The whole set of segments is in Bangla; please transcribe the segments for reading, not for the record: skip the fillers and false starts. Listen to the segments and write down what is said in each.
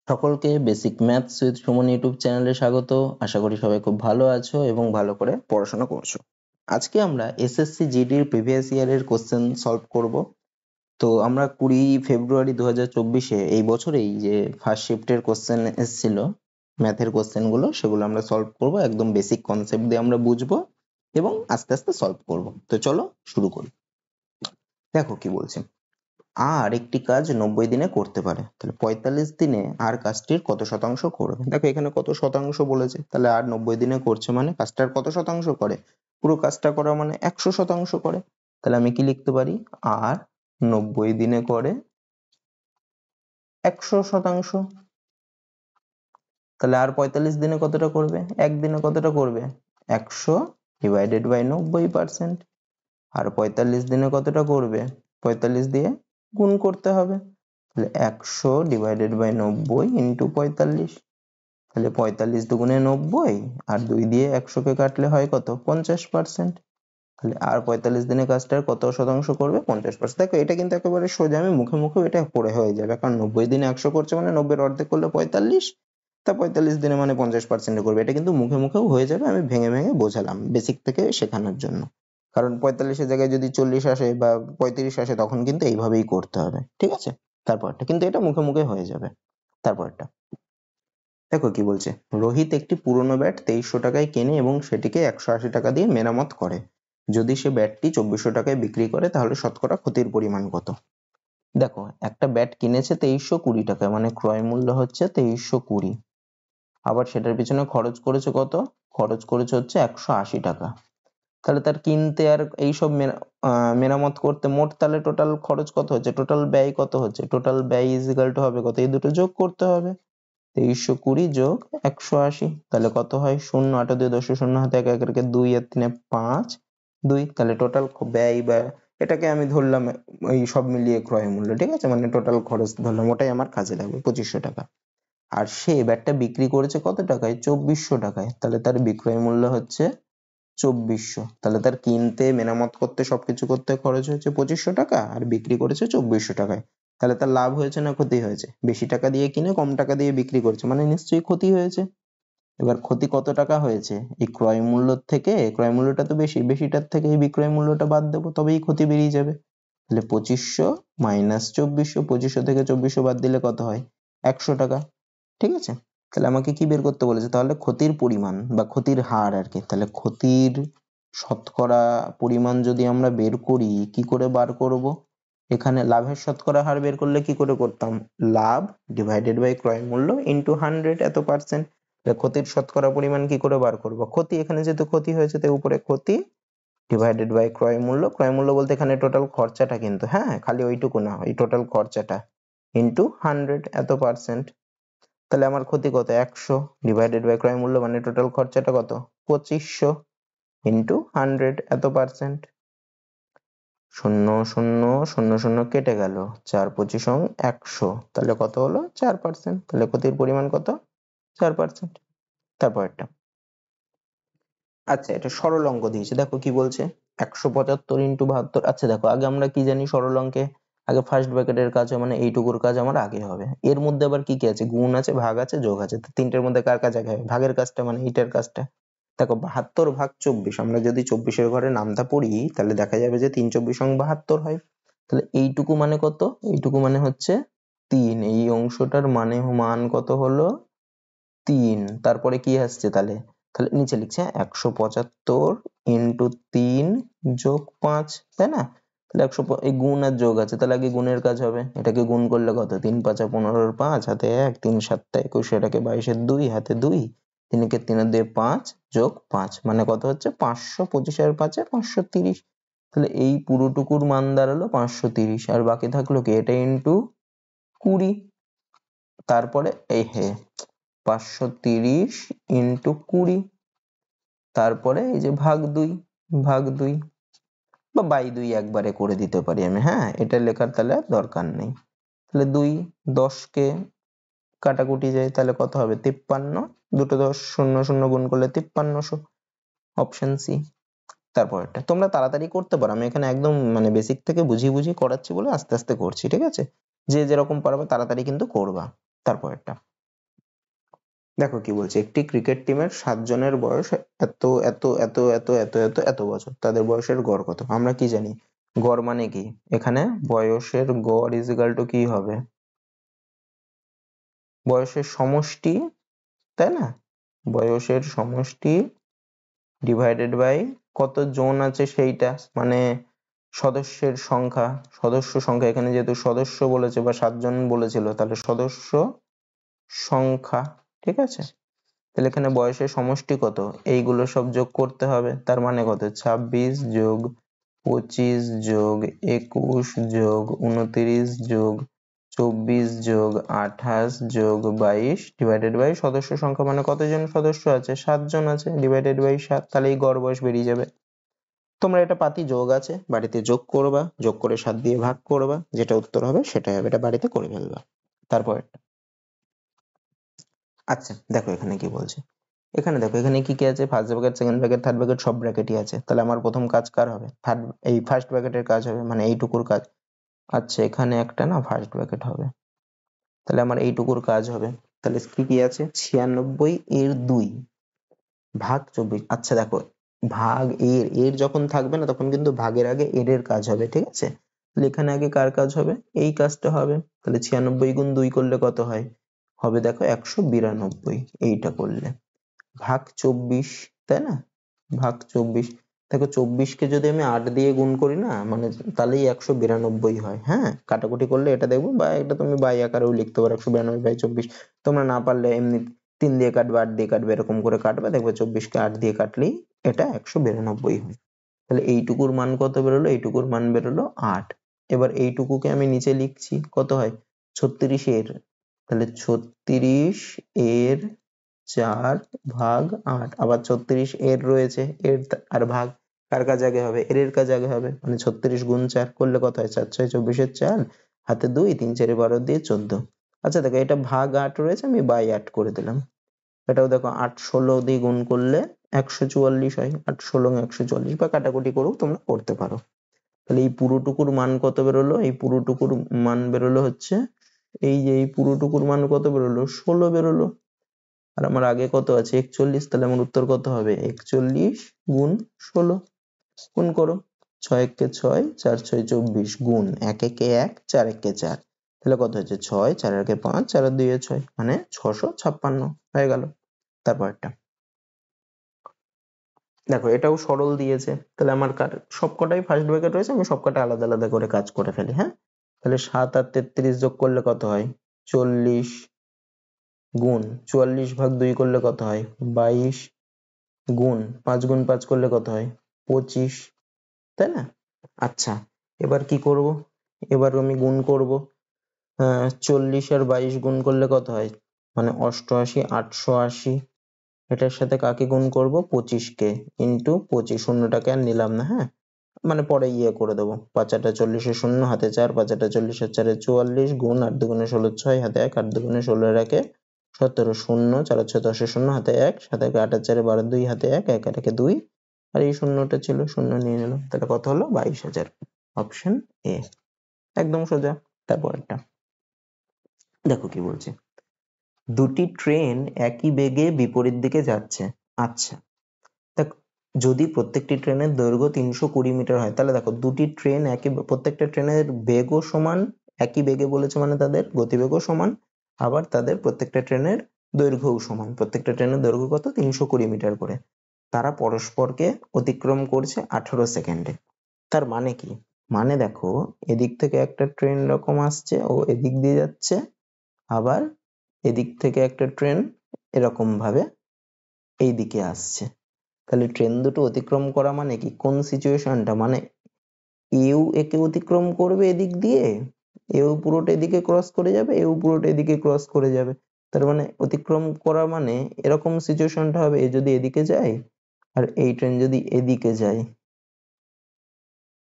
সকলকে basic maths with Suman YouTube চ্যানেলে স্বাগত। আশা করি সবাই খুব ভালো আছো এবং ভালো করে পড়াশোনা করছো। আজকে আমরা এসএসসি জিডির প্রিভিয়াস ইয়ারের কোশ্চেন সলভ করব। তো আমরা 20 ফেব্রুয়ারি 2024 এই বছরেই যে ফার্স্ট শিফটের কোশ্চেন এসেছিল ম্যাথের কোশ্চেনগুলো, সেগুলো আমরা সলভ করব। একদম বেসিক কনসেপ্ট দিয়ে আমরা বুঝবো এবং আস্তে আস্তে সলভ করব। তো চলো শুরু করি। দেখো কি বলছে, আর একটি কাজ 90 দিনে করতে পারে, তাহলে 45 দিনে আর কাজটির কত শতাংশ করবে। দেখো এখানে কত শতাংশ বলেছে, তাহলে আর 90 দিনে করছে মানে কাজটার কত শতাংশ করে, পুরো কাজটা করা মানে 100% করে। তাহলে আমি কি লিখতে পারি, আর 90 দিনে করে 100%। তাহলে আর 45 দিনে কতটা করবে, একদিনে কতটা করবে, 100 ডিভাইডেড বাই 90%। আর 45 দিনে কতটা করবে, 45 দিয়ে গুণ করতে হবে। তাহলে 100 ডিভাইডেড বাই 90 ইন্টু 45। তাহলে 45 দুগুণে 90 আর 2 দিয়ে 100 কে কাটলে হয় কত, 50%। তাহলে আর 45 দিনে কাজটার কত শতাংশ করবে, 50%। দেখো এটা কিন্তু একেবারে সোজা, আমি মুখে মুখেও এটা পড়ে হয়ে যাবে, কারণ 90 দিনে 100 করছে মানে 90 এর অর্ধেক করলে 45, তা 45 দিনে মানে 50% করবে। এটা কিন্তু মুখে মুখেও হয়ে যাবে, আমি ভেঙে ভেঙে বোঝালাম বেসিক থেকে শেখানোর জন্য। কারণ 45 এর জায়গায় যদি 40 আসে বা 35 আসে তখন কিন্তু এইভাবেই করতে হবে, ঠিক আছে। তারপরটা কিন্তু এটা মুখে মুখে হয়ে যাবে। তারপরটা দেখো কি বলছে, রোহিত একটি পুরনো ব্যাট 2300 টাকায় কেনে এবং সেটিকে 180 টাকা দিয়ে মেরামত করে। যদি সে ব্যাটটি 2400 টাকায় বিক্রি করে তাহলে শতকরা ক্ষতির পরিমাণ কত। দেখো একটা ব্যাট কিনেছে 2320 টাকায়, মানে ক্রয় মূল্য হচ্ছে 2320। আবার সেটার পিছনে খরচ করেছে কত, খরচ করেছে হচ্ছে 180 টাকা। তাহলে তার কিনতে আর এইসব মেরামত করতে মোট তাহলে টোটাল খরচ কত হচ্ছে, টোটাল ব্যয় কত হচ্ছে, টোটাল ব্যয় ইজ ইকুয়াল টু হবে কত, এই দুটো যোগ করতে হবে। 2320 যোগ 180, তাহলে কত হয়, 0 8 দিয়ে 10 শূন্য হাতে 1 1 রেখে 2 আর 3 5 2। তাহলে টোটাল ব্যয় বা এটাকে আমি ধরলাম এই সব মিলিয়ে ক্রয় মূল্য, ঠিক আছে, মানে টোটাল খরচ ধরলাম, ওটাই আমার কাজে লাগবে 2500 টাকা। আর সে ব্যাটটা বিক্রি করেছে কত টাকায়, 2400 টাকায়। তাহলে তার বিক্রয় মূল্য হচ্ছে 2400। তাহলে তার কিনতে মেরামত করতে সবকিছু করতে খরচ হয়েছে 2500 টাকা আর বিক্রি করেছে 2400 টাকায়। তাহলে তার লাভ হয়েছে না ক্ষতি হয়েছে, বেশি টাকা দিয়ে কিনে কম টাকা দিয়ে বিক্রি করছে মানে নিশ্চয়ই ক্ষতি হয়েছে। এবার ক্ষতি কত টাকা হয়েছে, এই ক্রয় মূল্য থেকে, ক্রয় মূল্যটা তো বেশি, বেশিটার থেকে এই বিক্রয় মূল্যটা বাদ দেবো তবেই ক্ষতি বেরিয়ে যাবে। তাহলে 2500 মাইনাস 2400, 2500 থেকে 2400 বাদ দিলে কত হয়, 100 টাকা, ঠিক আছে। তাহলে আমাকে কি বের করতে বলেছে, তাহলে ক্ষতির পরিমাণ বা ক্ষতির হার আর কি। তাহলে ক্ষতির শতকরা পরিমাণ যদি আমরা বের করি, কি করে বার করব, এখানে লাভের শতকরা হার বের করলে কি করে করতাম, লাভ ডিভাইডেড বাই ক্রয় মূল্য ইনটু 100 এত পার্সেন্ট। ক্ষতির শতকরা পরিমাণ কি করে বার করব, ক্ষতি, এখানে যেহেতু ক্ষতি হয়েছে তাই উপরে ক্ষতি ডিভাইডেড বাই ক্রয় মূল্য। ক্রয় মূল্য বলতে এখানে টোটাল খরচাটা কিন্তু, হ্যাঁ খালি ওইটুকু না, এই টোটাল খরচাটা ইনটু 100 এত পার্সেন্ট। তাহলে আমার ক্ষতি কত, 100 ডিভাইডেড বাই ক্রয় মূল্য মানে টোটাল খরচাটা কত, 2500 ইন্টু 100 এত পার্সেন্ট। 0 0 0 0 কেটে গেল, 4 25 100, তাহলে কত হলো, 4%। তাহলে ক্ষতির পরিমাণ কত, 4%। তারপরটা, আচ্ছা এটা সরল অঙ্ক দিয়েছে, দেখো কি বলছে, 175 ইন্টু 72। আচ্ছা দেখো আগে আমরা কি জানি সরল অঙ্কে, আগে ফার্স্ট ব্র্যাকেটের কাজ মানে এইটুকুর কাজ আমার আগে হবে। এর মধ্যে আবার কি কি আছে, গুণ আছে, ভাগ আছে, যোগ আছে। তো তিনটের মধ্যে কার কাজ আগে হবে, ভাগের কাজটা মানে এইটার কাজটা। দেখো 72 ভাগ 24, আমরা যদি 24-এর ঘরে নামটা পড়ি তাহলে দেখা যাবে যে 3 24 72 হয়। তাহলে এইটুকু মানে কত, এইটুকু মানে হচ্ছে 3, এই অংশটার মান কত হলো 3। তারপরে কি আসছে, তাহলে তাহলে নিচে লিখছে 175 ইন্টু 3 যোগ 5, তাই না। তাহলে 100, এই গুণ আর যোগ আছে, তাহলে আগে গুণের কাজ হবে। এটাকে গুণ করলে কত, 3 5 15 5 হাতে 1, 3 7 21, এটাকে 22 2 হাতে 2, 3 কে 3 দিয়ে 5 যোগ 5 মানে কত হচ্ছে 525 আর 5 530। তাহলে এই পুরোটুকুর মান দাঁড়ালো 530, আর বাকি থাকলো কি, এটা ইন্টু 20। তারপরে এই 530 ইন্টু 20, তারপরে এই যে ভাগ 2, ভাগ 2 বা বাই 2 একবারে করে দিতে পারি আমি, হ্যাঁ এটা লেখার তাহলে আর দরকার নেই। তাহলে 2 10 কে কাটাকুটি যায়, তাহলে কত হবে 53, দুটো 10 0 0 গুণ করলে 5300, অপশন সি। তারপরটা তোমরা তাড়াতাড়ি করতে পারো, আমি এখানে একদম মানে বেসিক থেকে বুঝিয়ে বুঝিয়ে করাচ্ছি বলে আস্তে আস্তে করছি, ঠিক আছে। যে যেরকম পারবে তাড়াতাড়ি কিন্তু করবা। তারপরটা দেখো কি বলছে, একটি ক্রিকেট টিমের 7 জনের বয়স এত এত এত এত এত এত এত বছর, তাদের বয়সের গড় কত? আমরা কি জানি গড় মানে কি? এখানে বয়সের গড় ইজ ইকুয়াল টু কি হবে? বয়সের সমষ্টি, তাই না? বয়সের সমষ্টি ডিভাইডেড বাই কত জন আছে সেইটা, মানে সদস্যের সংখ্যা, সদস্য সংখ্যা, এখানে যেহেতু সদস্য বলেছে বা 7 জন বলেছিল, তাহলে সদস্য সংখ্যা, ঠিক আছে? তাহলে এখানে বয়সের সমষ্টি কত, এইগুলো সব যোগ করতে হবে। তার মানে কত? 26 যোগ 25 যোগ 21 যোগ 29 যোগ 24 যোগ 28 যোগ 22 ডিভাইডেড বাই সদস্য সংখ্যা, মানে কতজন সদস্য আছে? 7 জন আছে, ডিভাইডেড বাই 7, তাহলে এই গড় বয়স বেরিয়ে যাবে। তোমরা এটা পাতি যোগ আছে, বাড়িতে যোগ করবা, যোগ করে 7 দিয়ে ভাগ করবা, যেটা উত্তর হবে সেটাই হবে, এটা বাড়িতে করে ফেলবা। তারপর আচ্ছা দেখো এখানে কি বলছে, এখানে দেখো এখানে কি কি আছে, first bracket, second bracket, third bracket, সব ব্র্যাকেটই আছে। তাহলে আমার প্রথম কাজ কার হবে? এই ফার্স্ট ব্র্যাকেটের কাজ হবে, মানে এইটুকুর কাজ। আচ্ছা এখানে একটা না ফার্স্ট ব্র্যাকেট হবে, তাহলে আমার এইটুকুর কাজ হবে। তাহলে কি কি আছে? 96 এর 2 ভাগ 24। আচ্ছা দেখো, ভাগ এর যখন থাকবে না তখন কিন্তু ভাগের আগে এর কাজ হবে, ঠিক আছে? তাহলে এখানে আগে কার কাজ হবে? এই কাজটা হবে। তাহলে 96 গুণ 2 করলে কত হয়? হবে দেখো 192, এইটা করলে ভাগ 24, তাই না? ভাগ 24, দেখো 24 কে যদি আমি 8 দিয়ে গুণ করি না, মানে তাহলেই 192 হয়। হ্যাঁ, কাটাকুটি করলে এটা দেখবো, বা এটা তুমি বাই আকারেও লিখতে পারো, 192/24। তোমরা না পারলে এমনি 3 দিয়ে কাটবে, 8 দিয়ে কাটবে, এরকম করে কাটবে, দেখবে 24 কে 8 দিয়ে কাটলেই এটা 192 হয়। তাহলে এইটুকুর মান কত বেরোলো? এইটুকুর মান বেরোলো 8। এবার এইটুকুকে আমি নিচে লিখছি, কত হয়? 36 এর, তাহলে 36 এর 4 ভাগ 8, আবার 36 এর রয়েছে, এর আর ভাগ কার কাজ আগে হবে? এর কাজ আগে হবে, মানে 36 গুণ 4 করলে কত হয়? 4 6 24 এর 4, হাতে 2, 3 4 12 দিয়ে 14। আচ্ছা দেখো এটা ভাগ 8 রয়েছে, আমি বাই 8 করে দিলাম। এটাও দেখো 8 16 দিয়ে গুণ করলে 144 হয়, 8 16 144, বা কাটাকুটি করেও তোমরা করতে পারো। তাহলে এই পুরোটুকুর মান কত বেরোলো? এই পুরোটুকুর মান বেরোলো হচ্ছে, এই যে এই পুরোটুকুর মান কত বেরোলো? 16 বেরোলো। আর আমার আগে কত আছে? 41, তাহলে আমার উত্তর কত হবে? 41 গুণ 16, গুণ করো, 6 একে 6, 4 6 24, গুণ 1 একে 1, 4 একে 4, তাহলে কত হচ্ছে? 6, 4 একে 5, 4 আর 2 এ 6, মানে 656 হয়ে গেল। তারপরটা দেখো, এটাও সরল দিয়েছে, তাহলে আমার সবকটাই ফার্স্ট ব্র্যাকেট রয়েছে, আমি সবকটা আলাদা আলাদা করে কাজ করে ফেলি। হ্যাঁ, তাহলে 7 আর 33 যোগ করলে কত হয়? 40, গুণ 44 ভাগ 2 করলে কত হয়? 22, গুণ 5 গুণ 5 করলে কত হয়? 25, তাই না? আচ্ছা এবার কি করব? এবার আমি গুণ করব। 40 আর 22 গুণ করলে কত হয়? মানে 88, 880। এটার সাথে কাকে গুণ করব? 25 কে, ইন্টু 25, শূন্যটাকে আর নিলাম না। হ্যাঁ, মানে পরে করে দেবো। 5 8 40 এর শূন্য, হাতে 4, 5 8 40 আর 4 44, গুণ 8 দুগুণে 16 6, হাতে 1, 8 দুগুণে 16 এর 1 17, শূন্য 4 6 10 এর শূন্য, হাতে 1, 7 1 8 আর 4 12, 2, হাতে 1, 1 আর 1 2, আর এই শূন্যটা ছিল, শূন্য নিয়ে নিলাম। তাহলে কত হলো? 22,000। অপশন এ, একদম সোজা। তারপরেরটা দেখো কি বলছে, দুটি ট্রেন একই বেগে বিপরীত দিকে যাচ্ছে। আচ্ছা দেখ, যদি প্রত্যেকটি ট্রেনের দৈর্ঘ্য 320 মিটার হয়, তাহলে দেখো দুটি ট্রেন প্রত্যেকটা ট্রেনের বেগও সমান, একই বেগে বলেছে মানে তাদের গতিবেগও সমান, আবার তাদের প্রত্যেকটা ট্রেনের দৈর্ঘ্যও সমান। প্রত্যেকটা ট্রেনের দৈর্ঘ্য কত? 320 মিটার করে। তারা পরস্পরকে অতিক্রম করছে 18 সেকেন্ডে। তার মানে কি? মানে দেখো, এদিক থেকে একটা ট্রেন এরকম আসছে, ও এদিক দিয়ে যাচ্ছে, আবার এদিক থেকে একটা ট্রেন এরকম ভাবে এই দিকে আসছে। তাহলে ট্রেন দুটো অতিক্রম করা মানে কি? কোন সিচুয়েশনটা? মানে এও একে অতিক্রম করবে এদিক দিয়ে, এও পুরোটা এদিকে ক্রস করে যাবে, এও পুরোটা এদিকে ক্রস করে যাবে। তার মানে অতিক্রম করা মানে এরকম সিচুয়েশনটা হবে, এ যদি এদিকে যায় আর এই ট্রেন যদি এদিকে যায়,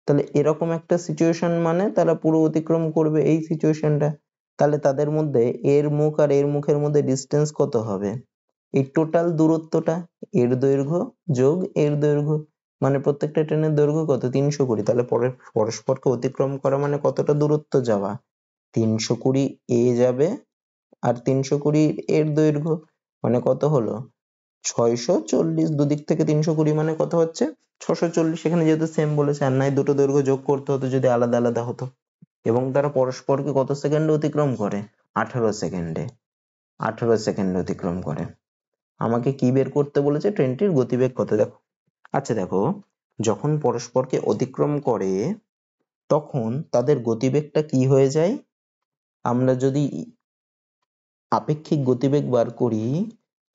তাহলে এরকম একটা সিচুয়েশন, মানে তারা পুরো অতিক্রম করবে এই সিচুয়েশনটা। তাহলে তাদের মধ্যে এর মুখ আর এর মুখের মধ্যে ডিস্টেন্স কত হবে? এই টোটাল দূরত্বটা, এর দৈর্ঘ্য যোগ এর দৈর্ঘ্য, মানে প্রত্যেকটা ট্রেনের দৈর্ঘ্য কত? 320। তাহলে পরস্পরকে অতিক্রম করা মানে কতটা দূরত্ব যাওয়া? 320 এ যাবে, আর 320 এর দৈর্ঘ্য, মানে কত হলো 640, দুদিক থেকে 320 মানে কত হচ্ছে 640। এখানে যেহেতু সেম বলেছে, আর নাই দুটো দৈর্ঘ্য যোগ করতে হতো যদি আলাদা আলাদা হতো। এবং তারা পরস্পরকে কত সেকেন্ডে অতিক্রম করে? 18 সেকেন্ডে। 18 সেকেন্ডে অতিক্রম করে। আমাকে কি বের করতে বলেছে? ট্রেনটির গতিবেগ কত। দেখো, আচ্ছা দেখো, যখন পরস্পরকে অতিক্রম করে তখন তাদের গতিবেগটা কি হয়ে যায়? আমরা যদি আপেক্ষিক গতিবেগ বার করি,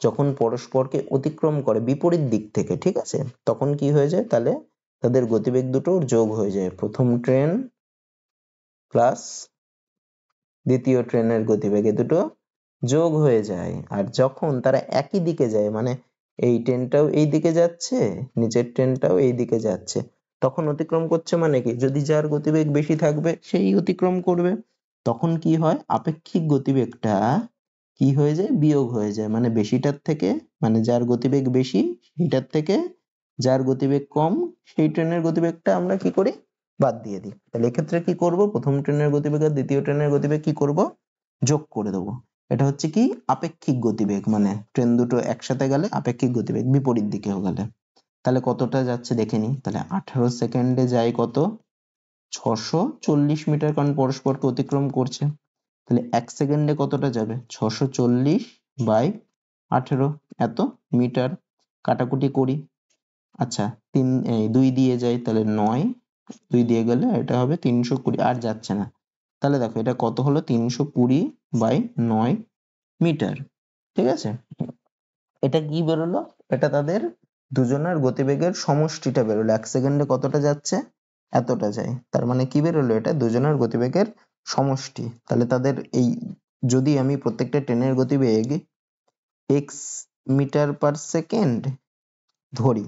যখন পরস্পরকে অতিক্রম করে বিপরীত দিক থেকে, ঠিক আছে, তখন কি হয়ে যায়? তাহলে তাদের গতিবেগ দুটোর যোগ হয়ে যায়। প্রথম ট্রেন প্লাস দ্বিতীয় ট্রেনের গতিবেগ, এ দুটো যোগ হয়ে যায়। আর যখন তারা একই দিকে যায়, মানে এই ট্রেনটাও এই দিকে যাচ্ছে, নিচের ট্রেনটাও এই দিকে যাচ্ছে, তখন অতিক্রম করছে মানে কি? যদি যার গতিবেগ বেশি থাকবে সেই অতিক্রম করবে। তখন কি হয়? আপেক্ষিক গতিবেগটা কি হয়ে যায়? বিয়োগ হয়ে যায়। মানে বেশিটার থেকে, মানে যার গতিবেগ বেশি সেটার থেকে যার গতিবেগ কম সেই ট্রেনের গতিবেগটা আমরা কি করি? বাদ দিয়ে দিই। তাহলে এক্ষেত্রে কি করব? প্রথম ট্রেনের গতিবেগ আর দ্বিতীয় ট্রেনের গতিবেগ কি করব? যোগ করে দেবো। এটা হচ্ছে কি? আপেক্ষিক গতিবেগ। মানে ট্রেন দুটো একসাথে গেলে আপেক্ষিক গতিবেগ, বিপরীত দিকেও গেলে। তাহলে কতটা যাচ্ছে দেখে নিই। তাহলে 18 সেকেন্ডে যায় কত? 640 মিটার, কারণ পরস্পরকে অতিক্রম করছে। তাহলে 1 সেকেন্ডে কতটা যাবে? 640 বাই 18, এত মিটার। কাটাকুটি করি। আচ্ছা, 2 দিয়ে যায়, তাহলে 9, 2 দিয়ে গেলে এটা হবে 320, আর যাচ্ছে না। তাহলে দেখো এটা কত হলো? 320 বাই 9 মিটার। ঠিক আছে, এটা কি বেরোলো? এটা তাদের দুজনের গতিবেগের সমষ্টিটা বেরোলো। 1 সেকেন্ডে কতটা যাচ্ছে? এতটা যায়। তার মানে কি বেরোলো? এটা দুজনের গতিবেগের সমষ্টি। তাহলে তাদের এই, যদি আমি প্রত্যেকটা ট্রেনের গতিবেগ x মিটার পার সেকেন্ড ধরি,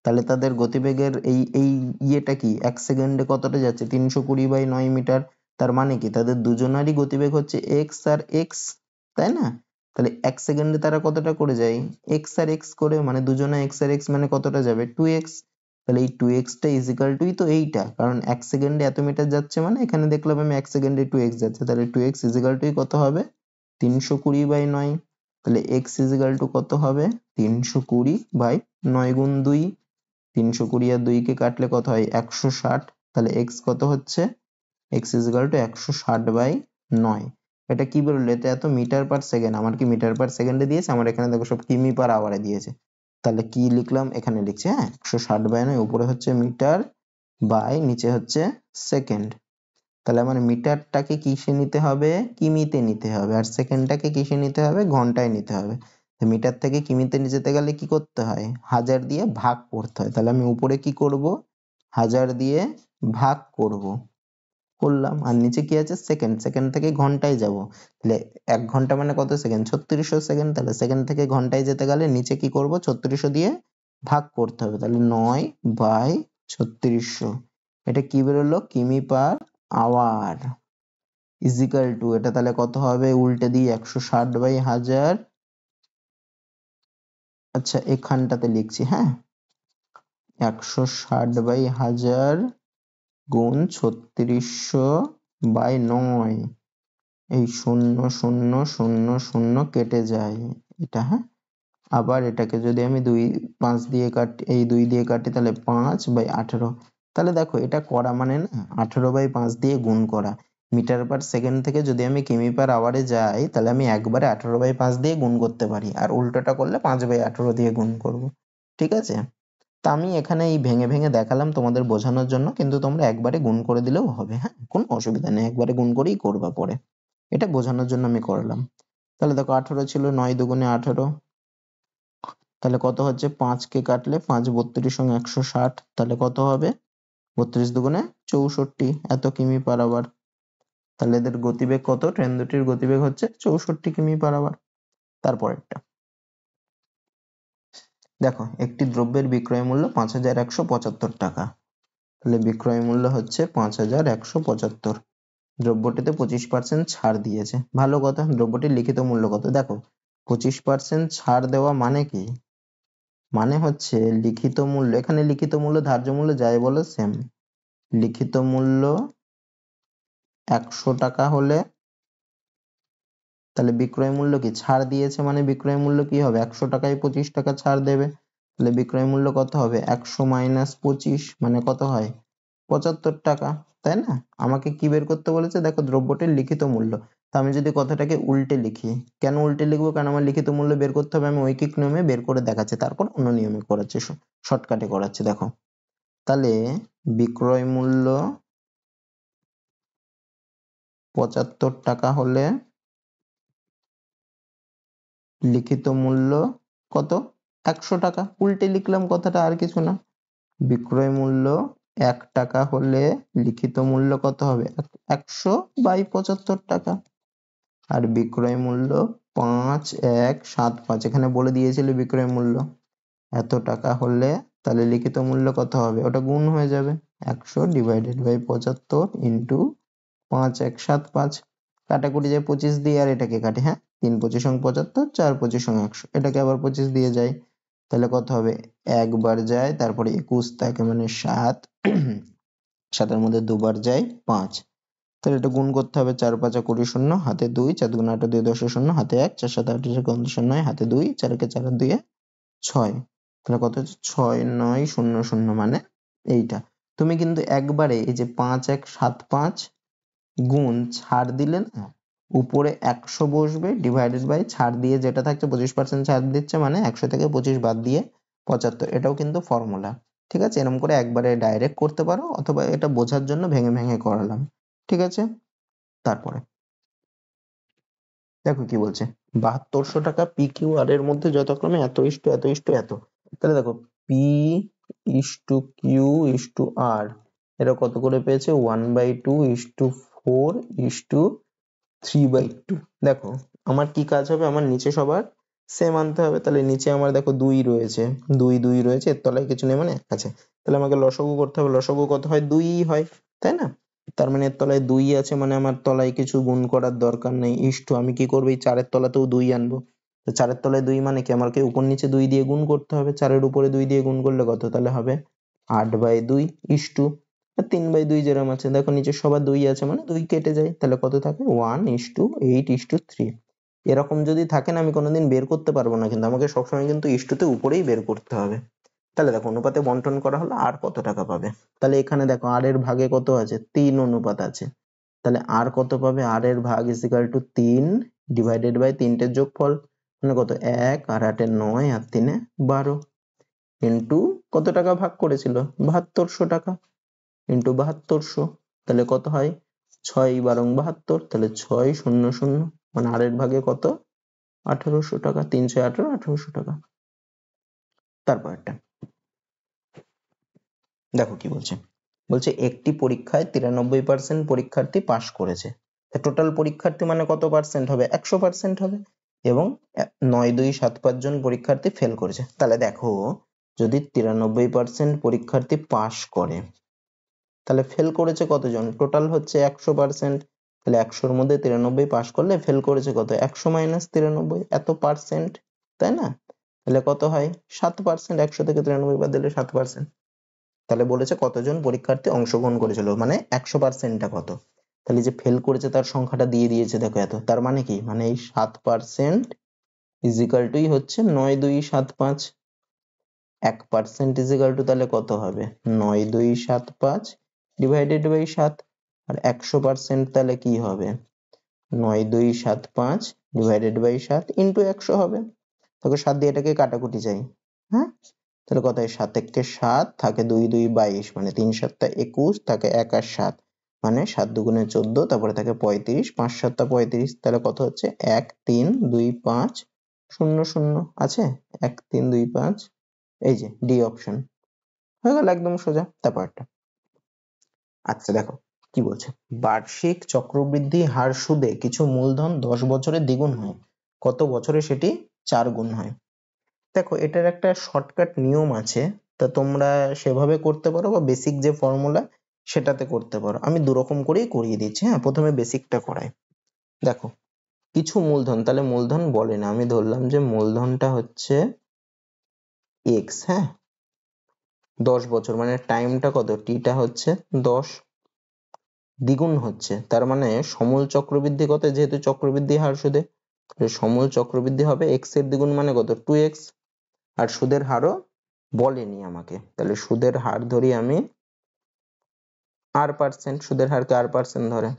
তাহলে তাদের গতিবেগের এই এই ইয়েটা কি? 1 সেকেন্ডে কতটা যাচ্ছে? 320 বাই 9 মিটার। তার মানে কি? তাদের দুজনারই গতিবেগ হচ্ছে x আর x, তাই না? তাহলে 1 সেকেন্ডে তারা কতটা করে যায়? x আর x করে, মানে দুজনা x আর x মানে কতটা যাবে? 2x। তাহলে এই 2x টা ইজিক্যাল টুই তো এইটা, কারণ 1 সেকেন্ডে এত মিটার যাচ্ছে, মানে এখানে দেখলাম আমি 1 সেকেন্ডে 2x যাচ্ছে, তাহলে 2x ইজিক্যাল টুই কত হবে? 320 বাই 9। তাহলে x ইজিক্যাল টু কত হবে? 320 বাই 9 গুণ 2। 320 আর 2 কে কাটলে কত হয়? 160। তাহলে x কত হচ্ছে? x is equal to 160 by 9। এটা কি বললো? এটা এত মিটার পার সেকেন্ড। আমার কি মিটার পার সেকেন্ডে দিয়েছে? আমার এখানে দেখো সব কিমি পার আওয়ারে দিয়েছে। তাহলে কি লিখলাম? এখানে লিখছি, হ্যাঁ, 160 বাই 9, উপরে হচ্ছে মিটার বাই নিচে হচ্ছে সেকেন্ড। তাহলে আমার মিটারটাকে কিসে নিতে হবে? কিমিতে নিতে হবে। আর সেকেন্ডটাকে কিসে নিতে হবে? ঘন্টায় নিতে হবে। মিটার থেকে কিমিতে যেতে গেলে কি করতে হয়? 1000 দিয়ে ভাগ করতে হয়। তাহলে আমি উপরে কি করব? 1000 দিয়ে ভাগ করব, করলাম। আর নিচে কি আছে? সেকেন্ড। সেকেন্ড থেকে ঘন্টায় যাব, তাহলে 1 ঘন্টা মানে কত সেকেন্ড? 3600 সেকেন্ড। তাহলে সেকেন্ড থেকে ঘন্টায় যেতে গেলে নিচে কি করব? 3600 দিয়ে ভাগ করতে হবে। তাহলে 9 বাই 3600। এটা কি বেরোলো? কিমি পার আওয়ার ইজিক্যাল টু, এটা তাহলে কত হবে? উল্টে দিই, 160 বাই 1000। আচ্ছা, এখানটাতে লিখছি, হ্যাঁ, 160 বাই 1000 গুণ 3600 বাই 9। এই 0 0 0 0 কেটে যায় এটা, হ্যাঁ। আবার এটাকে যদি আমি 5 দিয়ে কাটি, এই 2 দিয়ে কাটি, তাহলে 5 বাই 18। তাহলে দেখো এটা করা মানে না 18 বাই 5 দিয়ে গুণ করা। মিটার পার সেকেন্ড থেকে যদি আমি কিমি পার আওয়ারে যাই, তাহলে আমি একবারে 18 বাই 5 দিয়ে গুণ করতে পারি, আর উল্টোটা করলে 5 বাই 18 দিয়ে গুণ করব। ঠিক আছে, তা আমি এখানে এই ভেঙে ভেঙে দেখালাম তোমাদের বোঝানোর জন্য, কিন্তু তোমরা একবারে গুণ করে দিলেও হবে, হ্যাঁ, কোনো অসুবিধা নেই, একবারে গুণ করেই করবা পরে। এটা বোঝানোর জন্য আমি করলাম। তাহলে দেখো 18 ছিল, 9 দুগুণে 18, তাহলে কত হচ্ছে? 5 কে কাটলে 5 32 সঙ্গে 160, তাহলে কত হবে? 32 দুগুণে 64, এত কিমি পার আওয়ার। তাহলে এদের গতিবেগ কত? ট্রেন দুটির গতিবেগ হচ্ছে 64 কিমি পার আওয়ার। তারপরেরটা দেখো, একটি দ্রব্যের বিক্রয় মূল্য 5175 টাকা। তাহলে বিক্রয় মূল্য হচ্ছে 5175। দ্রব্যটিতে 25% ছাড় দিয়েছে, ভালো কথা। দ্রব্যটির লিখিত মূল্য কত? দেখো, 25% ছাড় দেওয়া মানে কি? মানে হচ্ছে লিখিত মূল্য, এখানে লিখিত মূল্য ধার্য মূল্য যাই বলো সেম। লিখিত মূল্য 100 টাকা হলে তাহলে বিক্রয় মূল্য কি ছাড় দিয়েছে মানে বিক্রয় মূল্য কি হবে 100 টাকায় 25 টাকা ছাড় দেবে, তাহলে বিক্রয় মূল্য কত হবে 100 মাইনাস 25 মানে কত হয় 75 টাকা, তাই না? আমাকে কি বের করতে বলেছে দেখো দ্রব্যটির লিখিত মূল্য। তো আমি যদি কথাটাকে উল্টে লিখি, কেন উল্টে লিখবো কারণ আমার লিখিত মূল্য বের করতে হবে, আমি ঐকিক নিয়মে বের করে দেখাচ্ছি, তারপর অন্য নিয়মে করাচ্ছি, শর্টকাটে করাচ্ছি। দেখো তাহলে বিক্রয় মূল্য 75 টাকা হলে লিখিত মূল্য কত 100 টাকা, উল্টে লিখলাম কথাটা আর কিছু না। বিক্রয় মূল্য 1 টাকা হলে লিখিত মূল্য কত হবে 100/75 টাকা, আর বিক্রয় মূল্য 5175 এখানে বলে দিয়েছিল বিক্রয় মূল্য এত টাকা হলে, তাহলে লিখিত মূল্য কত হবে ওটা গুণ হয়ে যাবে 100/75 ইন্টু 5175, কাটাকুটি যায় 25 দিয়ে আর এটাকে কাটে, হ্যাঁ 3 25 75, 4 25 100, এটাকে আবার 25 দিয়ে যায়, তাহলে কত হবে একবার যায় তারপরে 21 থাকে মানে 7, 7 এর মধ্যে দুবার যায় 5, তাহলে এটা গুণ করতে হবে 4 5 20 শূন্য হাতে 2, 4 2 8 2 10 শূন্য হাতে 1, 4 7 8 9 হাতে 2, 4 কে 4 আর 2 6, তাহলে কত হচ্ছে 6 9 0 0 মানে এইটা। তুমি কিন্তু একবারে এই যে 5 1 7 5 গুণ ছাড় দিলে না, উপরে 100 বসবে ডিভাইডেড বাই ছাড় দিয়ে যেটা থাকছে 25% ছাড় দিচ্ছে মানে 100 থেকে 25 বাদ দিয়ে 75, এটাও কিন্তু ফর্মুলা। ঠিক আছে, এরকম করে একবারে ডাইরেক্ট করতে পারো অথবা এটা বোঝার জন্য ভেঙে ভেঙে করালাম। ঠিক আছে, তারপরে দেখো কি বলছে 7200 টাকা পি কিউ আর এর মধ্যে যথাক্রমে এত ইস্টু এত ইস্টু এত, তাহলে দেখো পি ইস্টু কিউ ইস্টু আর এরা কত করে পেয়েছে 1/2 ইস্টু 4 ইস্টু 3/2। দেখো আমার কি কাজ হবে, আমার নিচে সবার সেম আনতে হবে, তাহলে নিচে আমার দেখো 2 রয়েছে, 2 রয়েছে, এর তলায় কিছু নেই মানে 1 আছে, তাহলে আমাকে লসাগু করতে হবে, লসাগু কত হয় 2 হয়, তাই না? তার মানে এর তলায় 2 আছে মানে আমার তলায় কিছু গুণ করার দরকার নেই, ইস্টু আমি কি করবো এই 4 এর তলাতেও 2 আনবো, তো 4 এর তলায় 2 মানে কি আমাকে উপর নিচে 2 দিয়ে গুণ করতে হবে, 4 এর উপরে 2 দিয়ে গুণ করলে কত তাহলে হবে 8/2 ইস্টু 3/2 যেরকম আছে, দেখো নিচে সবার 2 আছে মানে 2 কেটে যায়, তাহলে কত থাকে 1:8:3। এরকম যদি থাকে না আমি কোনোদিন বের করতে পারবো না, কিন্তু আমাকে সবসময় কিন্তু ইস্টুতে উপরেই বের করতে হবে। তাহলে দেখো অনুপাতে বন্টন করা হলো আর কত টাকা পাবে, তাহলে এখানে দেখো আর এর ভাগে কত আছে 3 অনুপাত আছে, তাহলে আর কত পাবে আর এর ভাগ is equal to 3 divided by 3টের যোগফল মানে কত 1 আর 8 9 আর 3 12 ইন্টু কত টাকা ভাগ করেছিল 7200 টাকা ইন্টু 7200, তাহলে কত হয় 6 12 72, তাহলে 6 0 0 মানে আর এর ভাগে কত 1800 টাকা, 3 6 18 1800 টাকা। তারপরটা দেখো কি বলছে, বলছে একটি পরীক্ষায় 93% পরীক্ষার্থী পাস করেছে, টোটাল পরীক্ষার্থী মানে কত পার্সেন্ট হবে 100% হবে, এবং 9 2 7 5 জন পরীক্ষার্থী ফেল করেছে। তাহলে দেখো যদি 93% পরীক্ষার্থী পাস করে তাহলে ফেল করেছে কতজন, টোটাল হচ্ছে 100%, তাহলে 100-র মধ্যে 93 পাস করলে ফেল করেছে কত 100 মাইনাস 93 এত পার্সেন্ট, তাই না? তাহলে কত হয় 7%, 100 থেকে 93 বাদ দিলে 7%, তাহলে বলেছে কতজন পরীক্ষার্থী অংশগ্রহণ করেছিল মানে 100%টা কত, তাহলে যে ফেল করেছে তার সংখ্যাটা দিয়ে দিয়েছে দেখো এত, তার মানে কি মানে এই 7% ইজ ইকুয়াল টুই হচ্ছে 9 2 7 5, 1% ইজ ইকুয়াল টু তাহলে কত হবে 9 2 7 5 ডিভাইডেড বাই 7, আর 100% তাহলে কি হবে 9 2 7 5 ডিভাইডেড বাই 7 ইন্টু 100 হবে, তোকে 7 দিয়ে এটাকে কাটাকুটি যাই, হ্যাঁ তাহলে কত হয় 7 1 7 থাকে 2 2 22 মানে 3 7 21 থাকে 1 আর 7 মানে 7 2 14, তারপরে থাকে 35 5 7 35, তাহলে কত হচ্ছে 1 3 2 5 0 0 আছে 1 3 2 5, এই যে ডি অপশন হয়ে গেল একদম সোজা। তারপরটা আচ্ছা দেখো কি বলছে, বার্ষিক চক্রবৃদ্ধি হার সুদে কিছু মূলধন 10 বছরে দ্বিগুণ হয়, কত বছরে সেটি 4 গুণ হয়। দেখো এটার একটা শর্টকাট নিয়ম আছে, তা তোমরা সেভাবে করতে পারো বা বেসিক যে ফর্মুলা সেটাতে করতে পারো, আমি দুরকম করেই করিয়ে দিচ্ছি। হ্যাঁ প্রথমে বেসিকটা করাই। দেখো কিছু মূলধন, তাহলে মূলধন বলে না, আমি ধরলাম যে মূলধনটা হচ্ছে এক্স, হ্যাঁ 10 বছর মানে টাইমটা কত টিটা হচ্ছে 10, দ্বিগুণ হচ্ছে তার মানে সমূল চক্রবৃদ্ধি কত যেহেতু চক্রবৃদ্ধি হার সুদে সমূল চক্রবৃদ্ধি হবে x এর দ্বিগুণ মানে কত 2x, আর সুদের হারও বলেনি আমাকে, তাহলে সুদের হার ধরি আমি r%, সুদের হারকে r% ধরে।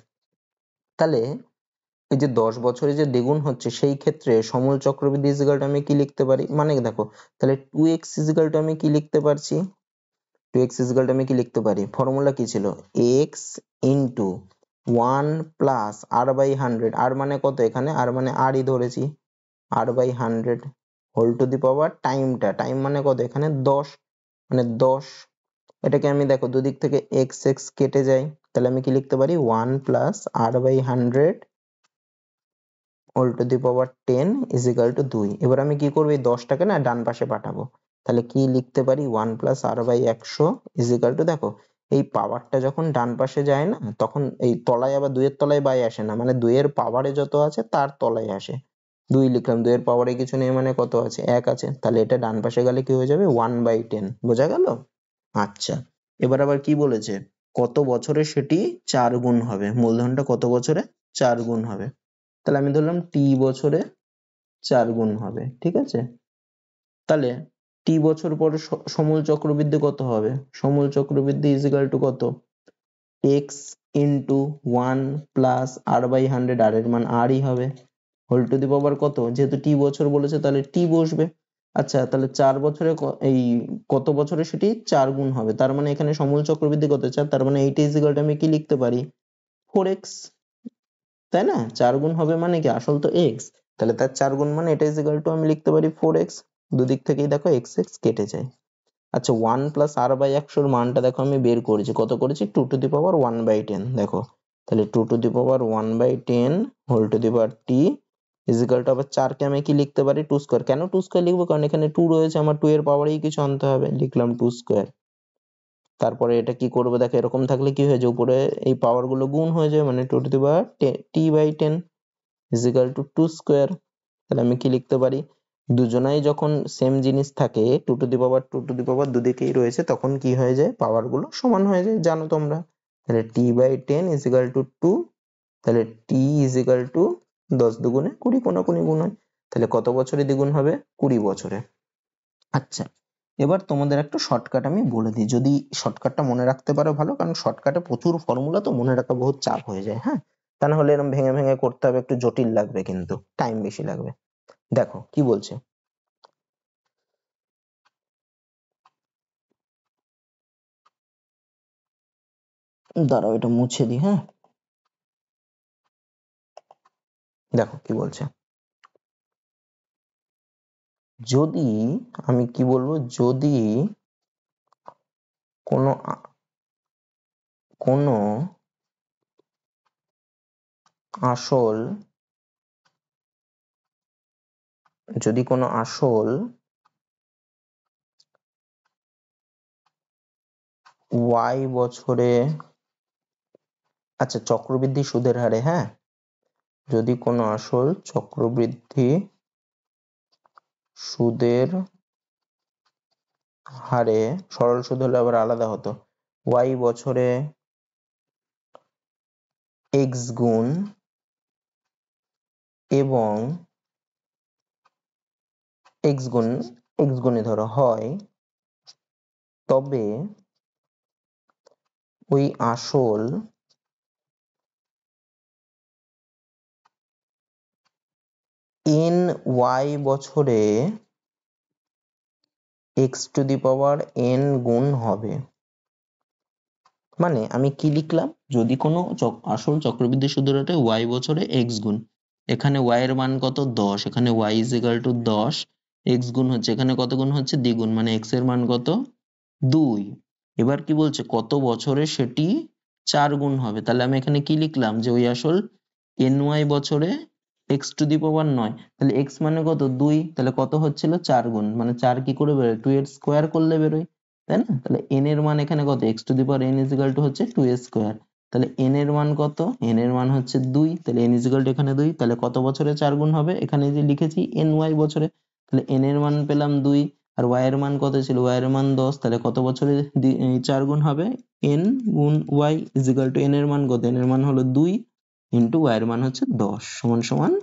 তাহলে এই যে 10 বছরে যে দ্বিগুণ হচ্ছে সেই ক্ষেত্রে সমূল চক্রবৃদ্ধি ইজিক্যাল আমি কি লিখতে পারি, মানে দেখো তাহলে 2x ইজিক্যাল আমি কি লিখতে পারছি, 2x ইজিক্যাল আমি কি লিখতে পারি, ফর্মুলা কি ছিল, x into 1 plus r by 100, r মানে কত এখানে, r মানে rই ধরেছি, r by 100 whole to the power time মানে কত এখানে 10, মানে 10, এটাকে আমি দেখো দুদিক থেকে x কেটে যায়, তাহলে আমি কি লিখতে পারি 1 plus r by 100 whole to the power 10 is equal to 2। এবার আমি কি করবো, এই 10টাকে না ডান পাশে পাঠাবো, তাহলে কি লিখতে পারি 1 plus r by 100 is equal to, দেখো এই পাওয়ারটা যখন ডান পাশে যায় না তখন এই তলায় আবার 2 এর তলায় বাই আসে না, মানে 2 এর পাওয়ারে যত আছে তার তলায় আসে, 2 লিখলাম, 2 এর পাওয়ারে কিছু নেই মানে কত আছে 1 আছে, তাহলে এটা ডান পাশে গেলে কি হয়ে যাবে 1/10, বোঝা গেল। আচ্ছা, এবার আবার কি বলেছে, কত বছরে সেটি 4 গুণ হবে, মূলধনটা কত বছরে 4 গুণ হবে, তাহলে আমি ধরলাম t বছরে 4 গুণ হবে, ঠিক আছে। তাহলে t বছর পরে সমূল চক্রবৃদ্ধি কত হবে, সমূল চক্রবৃদ্ধি ইজ ইকুয়াল টু কত, x into 1 plus r by 100, r এর মান r ই হবে, হোল টু দি পাওয়ার কত, যেহেতু t বছর বলেছে তাহলে t বসবে। আচ্ছা, তাহলে 4 বছরে এই কত বছরে সেটি 4 গুণ হবে, তার মানে এখানে সমূল চক্রবৃদ্ধি কত 4, তার মানে এইটা ইজ ইকুয়াল টু আমি কি লিখতে পারি 4x, তাই না, 4 গুণ হবে মানে কি আসল তো x, তাহলে তার 4 গুণ মানে এটা ইজ ইকুয়াল টু আমি লিখতে পারি 4x, দুদিক থেকেই দেখো x কেটে যায়। আচ্ছা, 1 প্লাস r বাই 100 এর মানটা দেখো আমি বের করেছি, কত করেছি 2 টু দি পাওয়ার 1/10, দেখো তাহলে 2 to the power 1/10 whole to the power t is equal to, আবার 4 কে আমি কি লিখতে পারি 2 স্কয়ার, কেন 2 স্কয়ার লিখবো, কারণ এখানে 2 রয়েছে, আমার 2 এর পাওয়ারেই কিছু আনতে হবে, লিখলাম 2 স্কয়ার। তারপরে এটা কি করবে, দেখো এরকম থাকলে কি হয়ে যায়, উপরে এই পাওয়ার গুলো গুণ হয়ে যায়, মানে 2 to the power t/10 is equal two 2 square. তাহলে আমি কি লিখতে পারি, দুজনাই যখন সেম জিনিস থাকে 2 টু দি পাওয়ার দুদিকেই রয়েছে, তখন কি হয়ে যায় পাওয়ার গুলো সমান হয়ে যায়, জানো তোমরা। তাহলে t/10 ইজ ইকুয়াল টু 2, তাহলে t ইজ ইকুয়াল টু 10 দুগুণে 20, কোনাকুনি গুণ হয়, তাহলে কত বছরে দ্বিগুণ হবে 20 বছরে। আচ্ছা, এবার তোমাদের একটা শর্টকাট আমি বলে দিই, যদি শর্টকাটটা মনে রাখতে পারো ভালো, কারণ শর্টকাটে প্রচুর ফর্মুলা তো মনে রাখা বহুত চাপ হয়ে যায়, হ্যাঁ, তা না হলে এরকম ভেঙে ভেঙে করতে হবে, একটু জটিল লাগবে, কিন্তু টাইম বেশি লাগবে। দেখো কি বলছে, দাঁড়াও এটা মুছে দিই, হ্যাঁ, দেখো কি বলছে, যদি আমি কি বলবো, যদি কোনো কোনো আসল, যদি কোনো আসল y বছরে, আচ্ছা চক্রবৃদ্ধি সুদের হারে, হ্যাঁ, যদি কোনো আসল চক্রবৃদ্ধি সুদের হারে, সরল সুদ হলে আবার আলাদা হতো, y বছরে x গুণ এবং x গুণে ধরো হয়, তবে ওই আসল y বছরে x two the power n গুণ হবে। মানে আমি কি লিখলাম, যদি কোনো আসল চক্রবৃদ্ধি সুদের হারে y বছরে x গুণ, এখানে y এর মান কত 10, এখানে y is equal two 10, x গুণ হচ্ছে এখানে কত গুণ হচ্ছে দ্বিগুণ, মানে x এর মান কত 2। এবার কি বলছে কত বছরে সেটি 4 গুণ হবে, তাহলে আমি এখানে কি লিখলাম যে ওই আসল ny বছরে x টু দি পাওয়ার 9, তাহলে x মানে কত 2, তাহলে কত হচ্ছিল 4 গুণ, মানে 4 কি করে বেরোয় 2 এর স্কোয়ার করলে বেরোয়, তাই না, তাহলে n এর মান এখানে কত x two the power n is equal two হচ্ছে 2 স্কোয়ার, তাহলে n এর মান কত, n এর মান হচ্ছে 2, তাহলে n ইজ ইকুয়াল টু এখানে 2, তাহলে কত বছরে 4 গুণ হবে, এখানে যে লিখেছি ny বছরে, তাহলে n এর মান পেলাম 2, আর y এর মান কত ছিল, y এর মান 10, তাহলে কত বছরে 4 গুণ হবে, n গুণ y is equal two n এর মান কত, n এর মান হলো 2 ইন্টু y এর মান হচ্ছে 10 সমান সমান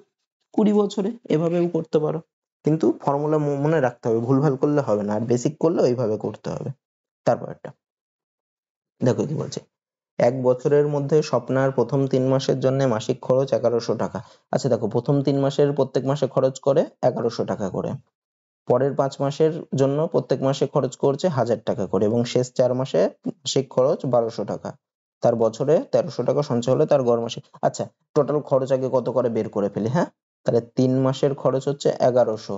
20 বছরে, এভাবেও করতে পারো। কিন্তু ফর্মুলা মনে রাখতে হবে, ভুলভাল করলে হবে না, আর বেসিক করলে ওইভাবে করতে হবে। তারপরটা দেখো কি বলছে, 1 বছরের মধ্যে স্বপ্নার প্রথম 3 মাসের জন্য মাসিক খরচ 1100 টাকা। আচ্ছা দেখো, প্রথম 3 মাসের প্রত্যেক মাসে খরচ করে 1100 টাকা করে, পরের 5 মাসের জন্য প্রত্যেক মাসে খরচ করছে 1000 টাকা করে, এবং শেষ 4 মাসে মাসিক খরচ 1200 টাকা। তার বছরে 1300 টাকা সঞ্চয় হলে তার গড় মাসিক, আচ্ছা টোটাল খরচ আগে কত করে বের করে ফেলি। হ্যাঁ, তাহলে 3 মাসের খরচ হচ্ছে 1100,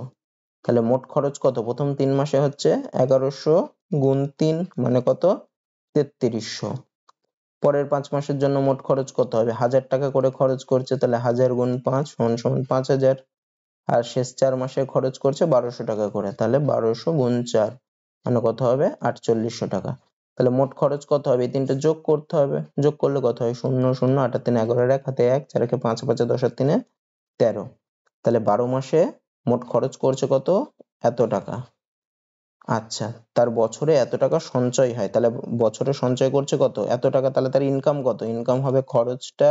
তাহলে মোট খরচ কত প্রথম 3 মাসে হচ্ছে 1100 গুণ 3 মানে কত, 3300। পরের 5 মাসের জন্য মোট খরচ কত হবে, 1000 টাকা করে খরচ করছে, তাহলে 1000 গুণ 5 সমান সমান 5000। আর শেষ 4 মাসে খরচ করছে 1200 টাকা করে, তাহলে 1200 গুণ 4 মানে কত হবে, 4800 টাকা। তাহলে মোট খরচ কত হবে, এই তিনটে যোগ করতে হবে, যোগ করলে কত হয়, 0 0 8 3 11 1 হাতে 1 4 5 5 10 আর 3 13। তাহলে 12 মাসে মোট খরচ করছে কত, এত টাকা। আচ্ছা, তার বছরে এত টাকা সঞ্চয় হয়, তাহলে বছরে সঞ্চয় করছে কত, এত টাকা, তাহলে তার ইনকাম কত, ইনকাম হবে খরচটা,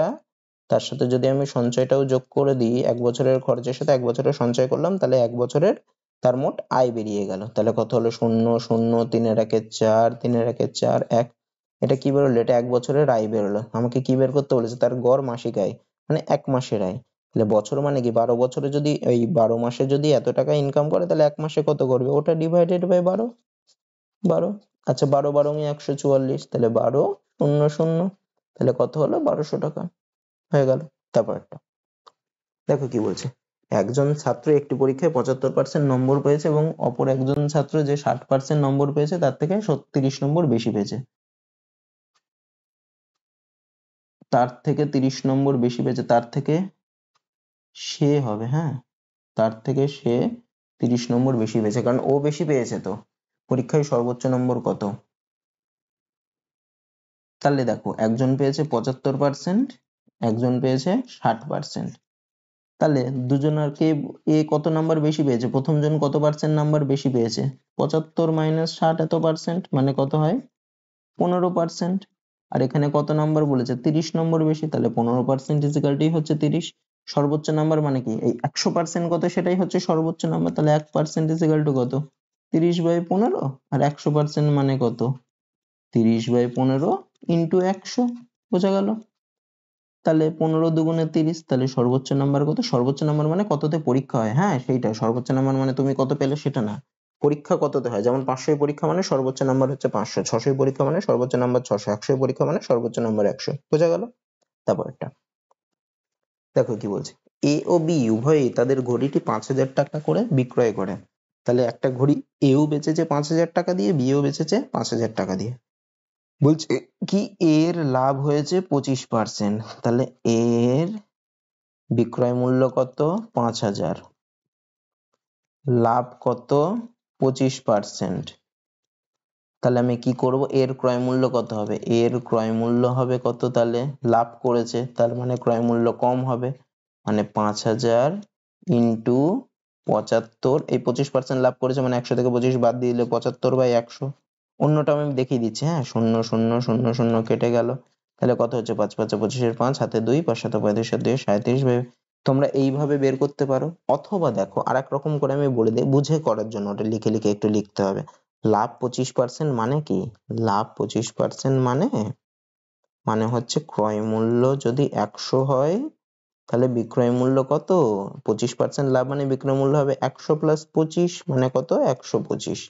তার সাথে যদি আমি সঞ্চয়টাও যোগ করে দিই, 1 বছরের খরচের সাথে 1 বছরের সঞ্চয় করলাম, তাহলে 1 বছরের তার মোট আয় বেরিয়ে গেল। তাহলে কত হলো, 0 0 3 এর 1 4 3 এর 1 4 1। এটা কি বেরোলো, এটা 1 বছরের আয় বেরোলো। আমাকে কি বের করতে বলেছে, তার গড় মাসিক আয়, মানে 1 মাসের আয়। তাহলে বছর মানে কি, 12 বছরে যদি এই 12 মাসে যদি এত টাকা ইনকাম করে, তাহলে 1 মাসে কত করবে, ওটা ডিভাইডেড বাই 12। 12, আচ্ছা 12 12 144, তাহলে 12 0 0, তাহলে কত হলো, 1200 টাকা হয়ে গেল। তারপর একটা দেখো কি বলছে, একজন ছাত্র একটি পরীক্ষায় 75% নম্বর পেয়েছে এবং অপর একজন ছাত্র যে 60% নম্বর পেয়েছে তার থেকে 30 নম্বর বেশি পেয়েছে, তার থেকে 30 নম্বর বেশি পেয়েছে, তার থেকে সে হবে, হ্যাঁ, তার থেকে সে 30 নম্বর বেশি পেয়েছে, কারণ ও বেশি পেয়েছে, তো পরীক্ষায় সর্বোচ্চ নম্বর কত। তাহলে দেখো, একজন পেয়েছে 75%, একজন পেয়েছে 60%, তাহলে দুজনের কে, এ কত নাম্বার বেশি পেয়েছে, প্রথম জন কত পার্সেন্ট নাম্বার বেশি পেয়েছে, 75 মাইনাস 60 এত পার্সেন্ট মানে কত হয়, 15%। আর এখানে কত নাম্বার বলেছে, 30 নম্বর বেশি, তাহলে 15% ইজিক্যালটি হচ্ছে 30। সর্বোচ্চ নাম্বার মানে কি, এই 100% কত সেটাই হচ্ছে সর্বোচ্চ নাম্বার, তাহলে 1% ইজিক্যাল টু কত, 30/15। আর 100% মানে কত, 30/15 ইন্টু 100, বোঝা গেল। তাহলে 15 দুগুণে 30, তাহলে সর্বোচ্চ নাম্বার কত, সর্বোচ্চ নাম্বার মানে কততে পরীক্ষা হয়, হ্যাঁ সেইটা, সর্বোচ্চ নাম্বার মানে তুমি কত পেলে সেটা না, পরীক্ষা কততে হয়, যেমন 500 পরীক্ষা মানে সর্বোচ্চ নাম্বার হচ্ছে 500, 600 পরীক্ষা মানে সর্বোচ্চ নাম্বার 600, 100 পরীক্ষা মানে সর্বোচ্চ নাম্বার 100, বোঝা গেল। তারপরটা দেখো কি বলছে, এ ও বি উভয়ই তাদের ঘড়িটি 5000 টাকা করে বিক্রয় করে। তাহলে একটা ঘড়ি এও বেচেছে 5000 টাকা দিয়ে, বিও বেচেছে 5000 টাকা দিয়ে। বলছে কি, এর লাভ হয়েছে 25%, তাহলে এর বিক্রয় মূল্য কত, 5000, লাভ কত, 25%। তাহলে আমি কি করব, এর ক্রয় মূল্য কত হবে, এর ক্রয় মূল্য হবে কত, তাহলে লাভ করেছে তার মানে ক্রয় মূল্য কম হবে, মানে 5000 ইন্টু 75, এই 25% লাভ করেছে মানে 100 থেকে 25 বাদ দিয়ে দিলে 75/100। অন্যটা আমি দেখিয়ে দিচ্ছি, হ্যাঁ, 0 0 0 0 কেটে গেল, তাহলে কত হচ্ছে, 5 5 25 5 হাতে 2, 5 7 35 7 37। তোমরা এইভাবে বের করতে পারো, অথবা দেখো আরেক রকম করে আমি বলে দিই বুঝে করার জন্য, ওটা লিখে লিখে একটু লিখতে হবে। লাভ 25% মানে কি, লাভ 25% মানে, মানে হচ্ছে ক্রয় মূল্য যদি 100 হয়, তাহলে বিক্রয় মূল্য কত, 25% লাভ মানে বিক্রয় মূল্য হবে 100 প্লাস 25 মানে কত, 125।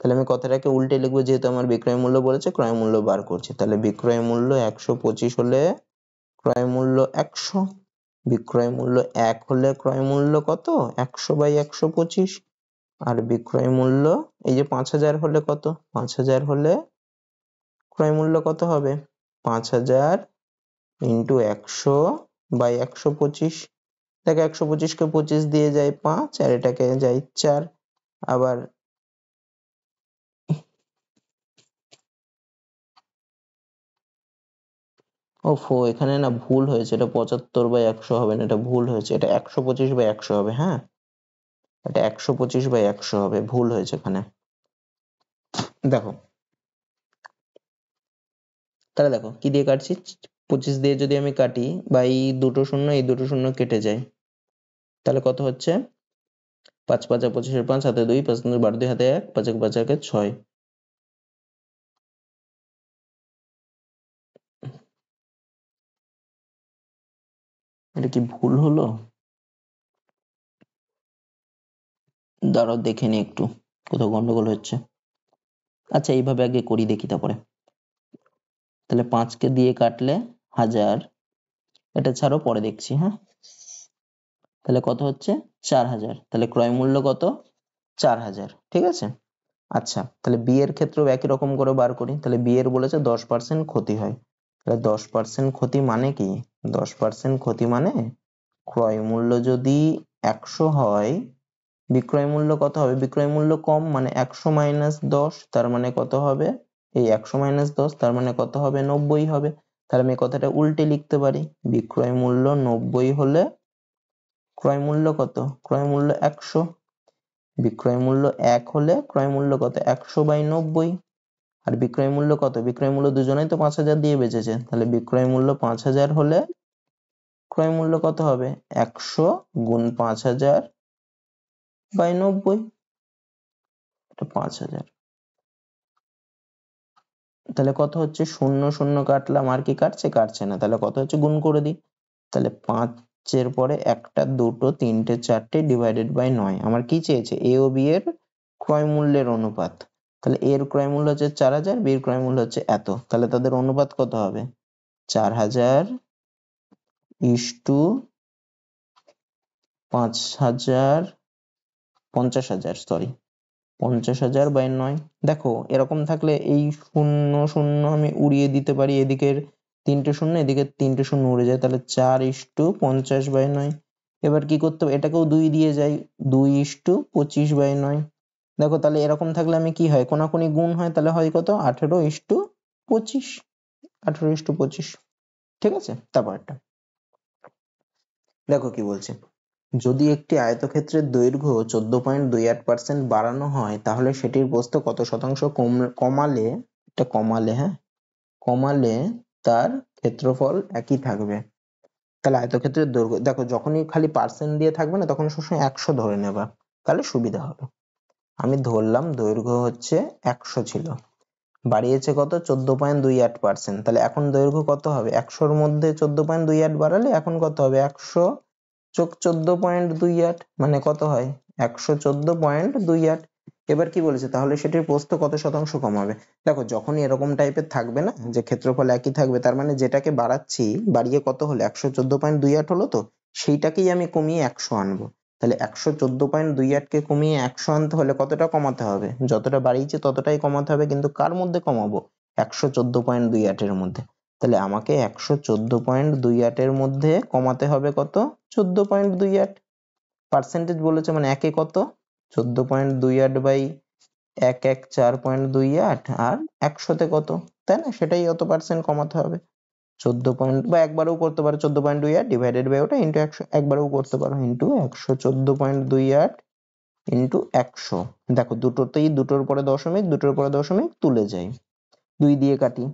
তাহলে আমি কথাটাকে উল্টে লিখবো, যেহেতু আমার বিক্রয় মূল্য বলেছে, ক্রয় মূল্য বার করছি, তাহলে বিক্রয় মূল্য 125 হলে ক্রয় মূল্য 100, বিক্রয় মূল্য 1 হলে ক্রয় মূল্য কত, 100/125। আর বিক্রয় মূল্য এই যে 5000 হলে কত, 5000 হলে ক্রয় মূল্য কত হবে, 5000 ইন্টু 100/125। দেখো 125 কে 25 দিয়ে যায় 5, আর এটাকে যায় 4। আবার ওফো, এখানে না ভুল হয়েছে, এটা 75/100 হবে না, এটা ভুল হয়েছে, এটা 125/100 হবে, হ্যাঁ, এটা 125/100 হবে, ভুল হয়েছে এখানে। দেখো, তাহলে দেখো কি দিয়ে কাটছি, 25 দিয়ে যদি আমি কাটি, বা এই দুটো শূন্য এই দুটো শূন্য কেটে যায়, তাহলে কত হচ্ছে 5 5 25 5 হাতে 2 5 12 2 হাতে 1 5 5 6। এটা কি ভুল হলো? দাঁড়াও দেখে নি একটু কোথাও গন্ডগোল হচ্ছে। আচ্ছা এইভাবে আগে করি দেখি তারপরে। তাহলে 5 কে দিয়ে কাটলে 1000, এটা ছাড়ো পরে দেখছি। হ্যাঁ, তাহলে কত হচ্ছে 4000। তাহলে ক্রয় মূল্য কত 4000, ঠিক আছে। আচ্ছা তাহলে বি এর ক্ষেত্রেও একই রকম করে বার করি। তাহলে বি এর বলেছে 10% ক্ষতি হয়। তাহলে 10% ক্ষতি মানে কি? 10% ক্ষতি মানে ক্রয় মূল্য যদি 100 হয়, বিক্রয় মূল্য কত হবে? বিক্রয় মূল্য কম মানে 100 মাইনাস 10, তার মানে কত হবে? এই 100 মাইনাস 10 তার মানে কত হবে? 90 হবে। তাহলে আমি কথাটা উল্টে লিখতে পারি, বিক্রয় মূল্য 90 হলে ক্রয় মূল্য কত? ক্রয় মূল্য 100। বিক্রয় মূল্য 1 হলে ক্রয় মূল্য কত? 100/90। আর বিক্রয় মূল্য কত? বিক্রয় মূল্য দুজনেই তো 5000 দিয়ে বেচেছে, তাহলে বিক্রয় মূল্য 5000 হলে ক্রয় মূল্য কত হবে? 100 গুণ 5000/90, এটা 5000। তাহলে কত হচ্ছে? 0 0 কাটলাম, আর কি কাটছে? কাটছে না। তাহলে কত হচ্ছে? গুণ করে দিই। তাহলে 5 এর পরে একটা, দুটো, তিনটে, চারটে ডিভাইডেড বাই 9। আমার কি চেয়েছে? এ ও বি এর ক্রয় মূল্যের অনুপাত। তাহলে এর ক্রয় মূল্য হচ্ছে 4000, বি এর ক্রয় মূল্য হচ্ছে এত। তাহলে তাদের অনুপাত কত হবে? 4000 ইস্টু 5000, 50000, সরি 50000/9। দেখো এরকম থাকলে এই 0 0 আমি উড়িয়ে দিতে পারি, এদিকের 3টে শূন্য, এদিকে 3টে শূন্য উড়ে যায়, তাহলে 4:50/9। এবার কি করতে হবে? এটাকেও 2 দিয়ে যাই, 2:25/9। দেখো তাহলে এরকম থাকলে আমি কি হয়? কোনাকুনি গুণ হয়, তাহলে হয় কত? 18:25, 18:25, ঠিক আছে। তারপরটা দেখো কি বলছে। যদি একটি আয়তক্ষেত্রের দৈর্ঘ্য 14.28% বাড়ানো হয় তাহলে সেটির প্রস্থ কত শতাংশ কমালে, এটা কমালে, হ্যাঁ কমালে তার ক্ষেত্রফল একই থাকবে। তাহলে আয়তক্ষেত্রের দৈর্ঘ্য দেখো, যখনই খালি পার্সেন্ট দিয়ে থাকবে না তখন সবসময় 100 ধরে নেবা, তাহলে সুবিধা হবে। আমি ধরলাম দৈর্ঘ্য হচ্ছে 100 ছিল, বাড়িয়েছে কত? 14.28%। তাহলে এখন দৈর্ঘ্য কত হবে? 100-র মধ্যে 14.28 বাড়ালে এখন কত হবে? 100 যোগ 14.28 মানে কত হয়? 114.28। এবার কি বলেছে? তাহলে সেটির প্রস্থ কত শতাংশ কমাবে? দেখো যখনই এরকম টাইপের থাকবে না যে ক্ষেত্রফল একই থাকবে, তার মানে যেটাকে বাড়াচ্ছি, বাড়িয়ে কত হলো? 114.28 হলো, তো সেইটাকেই আমি কমিয়ে 100 আনবো। তাহলে 114.28 কে কমিয়ে 100 আনতে হলে কতটা কমাতে হবে? যতটা বাড়িয়েছে ততটাই কমাতে হবে, কিন্তু কার মধ্যে কমাবো? 114.28 এর মধ্যে। তাহলে আমাকে 114.28 এর মধ্যে কমাতে হবে কত? 14.28। পার্সেন্টেজ বলেছে মানে একে কত? 14.28/114.28 আর 100-তে কত, তাই না? সেটাই অত পার্সেন্ট কমাতে হবে। 14 পয়েন্ট, বা একবারেও করতে পারো 14.28 ডিভাইডেড বাই ওটা ইন্টু 100, একবারেও করতে পারো ইন্টু 114.28 ইন্টু 100। দেখো দুটোতেই দুটোর পরে দশমিক, দুটোর পরে দশমিক তুলে যাই, 2 দিয়ে কাটি,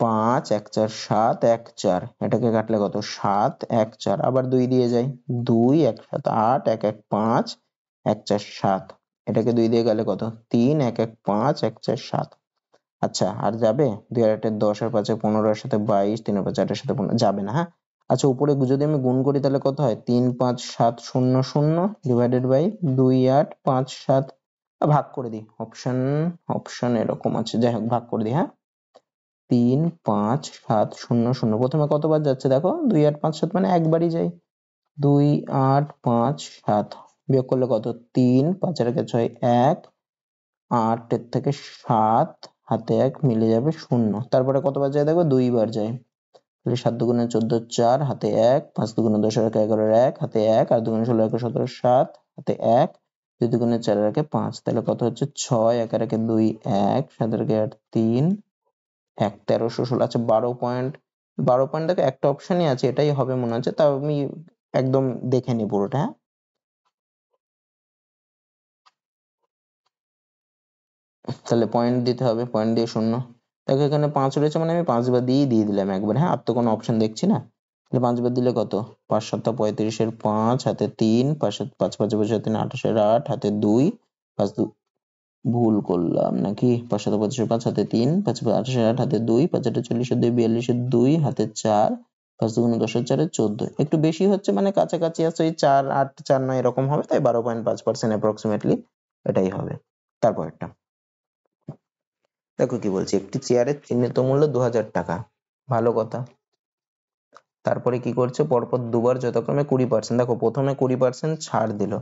5 1 4 7 1 4, এটাকে কাটলে কত? 7 1 4, আবার 2 দিয়ে যাই, 2 1 7 8 1 1 5 1 4 7, এটাকে 2 দিয়ে গেলে কত? 3 1 1 5 1 4 7। আচ্ছা আর যাবে? 2 আর 8 10 আর 5 15 এর সাথে 22, 3 আর 5 8 এর সাথে 15 যাবে না। হ্যাঁ, আচ্ছা উপরে যদি আমি গুণ করি তাহলে কত হয়? 3 5 7 0 0 ডিভাইডেড বাই 2 8 5 7। ভাগ করে দিই, অপশন এরকম আছে, যাই হোক ভাগ করে দিই। হ্যাঁ, 3 5 7 0 0 প্রথমে কতবার যাচ্ছে দেখো? 2 8 5 7 মানে একবারই যায়, 2 8 5 7 বিয়োগ করলে কত? 3 5 আর 6 1, 8 এর থেকে 7 হাতে 1 মিলে যাবে 0, তারপরে কতবার যায় দেখো? 2 বার যায়। তাহলে 7 দুগুণে 14 4 হাতে 1, 5 দুগুণে 10 আর 11 1 হাতে 1, আর দুগুণে 16 1 17 7 হাতে 1, 2 দুগুণে 4 আর 5, তাহলে কত হচ্ছে? 6 1 আর 2 1, 7 আর 8 3 1, 1316। আচ্ছা 12 পয়েন্ট, 12 পয়েন্ট দেখো একটা অপশনই আছে, এটাই হবে মনে হচ্ছে, তাও আমি একদম দেখে নি পুরোটা। হ্যাঁ, তাহলে পয়েন্ট দিতে হবে, পয়েন্ট দিয়ে 0। দেখো এখানে 5 রয়েছে মানে আমি 5 বার দিয়ে দিলাম একবার। হ্যাঁ, আর তো কোনো অপশন দেখছি না। তাহলে 5 বার দিলে কত? 5 7 35 এর 5 হাতে 3 5 5 5 5 3 28 এর 8 হাতে 2 5 ভুল করলাম নাকি? 5 7 25 এর 5 হাতে 3 5 28 এর 8 হাতে 2 5 8 40 এর 2 42 এর 2 হাতে 4 5 2 10 এর 4 14 একটু বেশি হচ্ছে মানে কাছাকাছি আছে ওই 4 8 4 9 এরকম হবে তাই 12.5% অ্যাপ্রক্সিমেটলি এটাই হবে। তারপরটা দেখো কি বলছে, একটি চেয়ারের চিহ্নিত মূল্য 2000 টাকা। ভালো কথা। তারপরে কি করছে, পরপর দুবার যথাক্রমে 20%, দেখো প্রথমে 20% ছাড় দিল,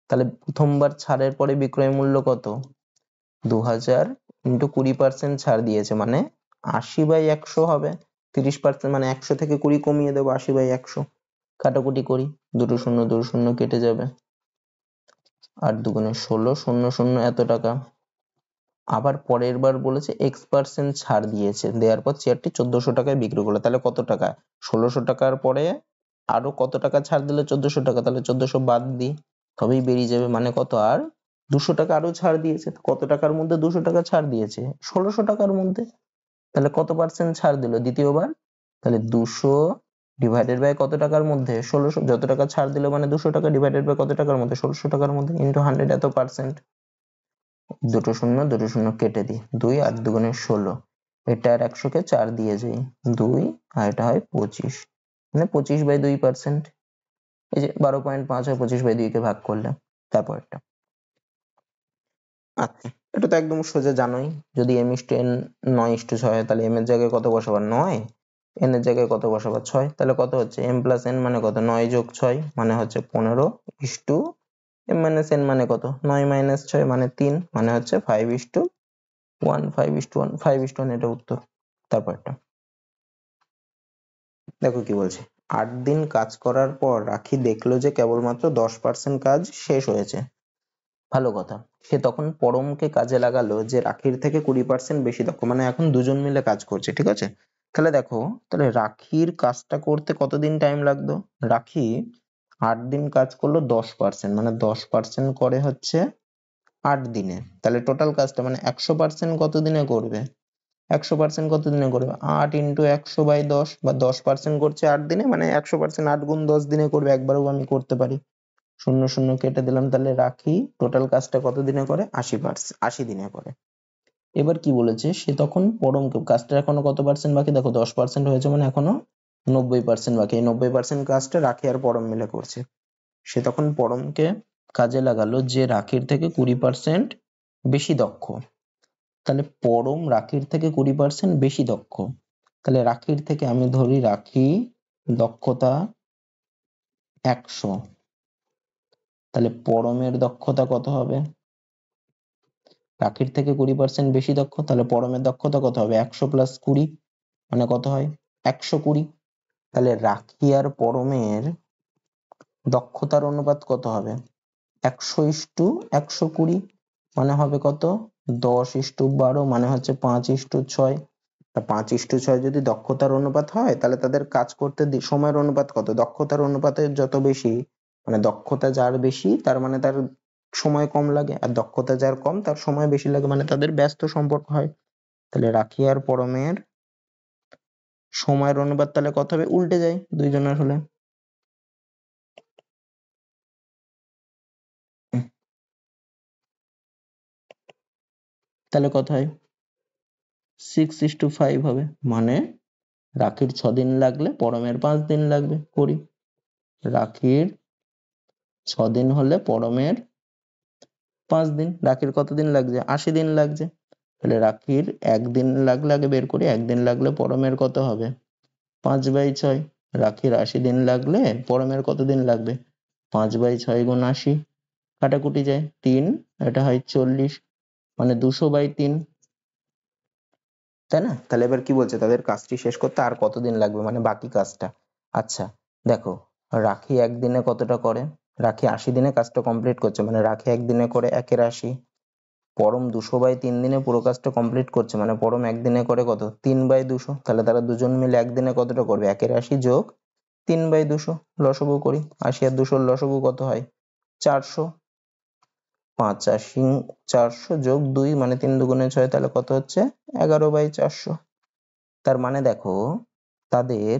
তাহলে প্রথমবার ছাড়ের পরে বিক্রয় মূল্য কত? 2000 ইন্টু 20% ছাড় দিয়েছে মানে 80/100 হবে। 30% মানে 100 থেকে 20 কমিয়ে দেবো, 80/100। কাটাকুটি করি, দুটো শূন্য দুটো শূন্য কেটে যাবে, 8 দুগুণে 16, 0 0 এত টাকা। আবার পরের বার বলেছে X% ছাড় দিয়েছে, দেওয়ার পর চেয়ারটি 1400 টাকায় বিক্রি করলো, তাহলে কত টাকা? 1600 টাকার পরে আরো কত টাকা ছাড় দিলে 1400 টাকা, তাহলে 1400 বাদ দিই তবেই বেরিয়ে যাবে, মানে কত? আর 200 টাকা আরো ছাড় দিয়েছে, কত টাকার মধ্যে 200 টাকা ছাড় দিয়েছে? 1600 টাকার মধ্যে। তাহলে কত পার্সেন্ট ছাড় দিল দ্বিতীয়বার? তাহলে 200 ডিভাইডেড বাই কত টাকার মধ্যে? 1600। যত টাকা ছাড় দিল মানে 200 টাকা ডিভাইডেড বাই কত টাকার মধ্যে? 1600 টাকার মধ্যে, ইন্টু 100 এত পার্সেন্ট। দুটো শূন্য কেটে দিই, 2 8 দুগুণে 16, এটা আর 100 কে 4 দিয়ে যাই, 2 আর এটা হয় 25, মানে 25/2%। এই যে 12.5 হয় 25/2 কে ভাগ করলে। তারপর একটা, আচ্ছা এটা তো একদম সোজা জানোই, যদি m/n 9:6 হয় তাহলে m এর জায়গায় কত বসাবা? 9, n এর জায়গায় কত বসাবা? 6, তাহলে কত হচ্ছে? m + n মানে কত? 9 + 6 মানে হচ্ছে 15 ইস্টু m - n মানে কত? 9 - 6 মানে 3, মানে হচ্ছে 5:1, 5:1, 5:1 এটা উত্তর। তারপরটা দেখো কি বলছে, 8 দিন কাজ করার পর রাখি দেখলো যে কেবলমাত্র 10% কাজ শেষ হয়েছে। ভালো কথা। সে তখন পরমকে কাজে লাগালো যে রাখির থেকে 20% বেশি দক্ষ, মানে এখন দুজন মিলে কাজ করছে, ঠিক আছে? তাহলে দেখো, তাহলে রাখির কাজটা করতে কতদিন টাইম লাগতো? রাখি 8 দিন কাজ করলো 10%, মানে 10% করে হচ্ছে 8 দিনে, তাহলে টোটাল কাজটা মানে 100% কত দিনে করবে? 100% কত দিনে করবে? 8 ইন্টু 100/10, বা 10% করছে 8 দিনে, মানে 100% 8 গুণ 10 দিনে করবে, একবারেও আমি করতে পারি। 0 0 কেটে দিলাম, তাহলে রাখি টোটাল কাজটা কত দিনে করে? 80%, 80 দিনে করে। এবার কি বলেছে, সে তখন পরমকে, কাজটা এখনো কত পার্সেন্ট বাকি? দেখো 10% হয়েছে মানে এখনো 90% বাকি, এই 90% কাজটা রাখি আর পরম মিলে করছে। সে তখন পরমকে কাজে লাগালো যে রাখির থেকে 20% বেশি দক্ষ। তাহলে পরম রাখির থেকে 20% বেশি দক্ষ, তাহলে রাখির থেকে আমি ধরি রাখি দক্ষতা 100, তাহলে পরমের দক্ষতা কত হবে? রাখির থেকে 20% বেশি দক্ষ, তাহলে পরমের দক্ষতা কত হবে? 100 + 20 মানে কত হয়? 120। তাহলে রাখি আর পরমের দক্ষতার অনুপাত কত হবে? 100:120, মানে হবে কত? 10:12, মানে হচ্ছে 5:6। 5:6 যদি দক্ষতার অনুপাত হয় তাহলে তাদের কাজ করতে সময়ের অনুপাত কত? দক্ষতার অনুপাতের যত বেশি, মানে দক্ষতা যার বেশি তার মানে তার সময় কম লাগে, আর দক্ষতা যার কম তার সময় বেশি লাগে, মানে তাদের ব্যস্ত সম্পর্ক হয়। তাহলে রাখি আর পরমের সময়ের অনুপাত তাহলে কত হবে? উল্টে যায় দুইজনের হলে। তাহলে কত হয়? 6:5 হবে, মানে রাখির 6 দিন লাগলে পরমের 5 দিন লাগবে। করি, রাখির 6 দিন হলে পরমের 5 দিন, রাখির কত দিন লাগছে? 80 দিন লাগছে। তাহলে রাখির 1 দিন লাগলে, আগে বের করি, 1 দিন লাগলে পরমের কত হবে? 5/6। রাখির 80 দিন লাগলে পরমের কত দিন লাগবে? 5/6 গুণ 80, কাটাকুটি যায় 3, এটা হয় 40, মানে 200/3, তাই না? তাহলে এবার কি বলছে, তাদের কাজটি শেষ করতে আর কতদিন লাগবে, মানে বাকি কাজটা। আচ্ছা দেখো, রাখি একদিনে কতটা করে? রাখি 80 দিনে কাজটা কমপ্লিট করছে, মানে রাখি একদিনে করে 1/80। পরম 200/3 দিনে পুরো কাজটা কমপ্লিট করছে, মানে পরম একদিনে করে কত? 3/200। তাহলে তারা দুজন মিলে একদিনে কতটা করবে? 1/80 যোগ 3/200, লসাগু করি, 80 আর 200 লসাগু কত হয়? 400। 85, 400 যোগ 2 মানে 3 দুগুণে 6, তাহলে কত হচ্ছে? 11/400। তার মানে দেখো, তাদের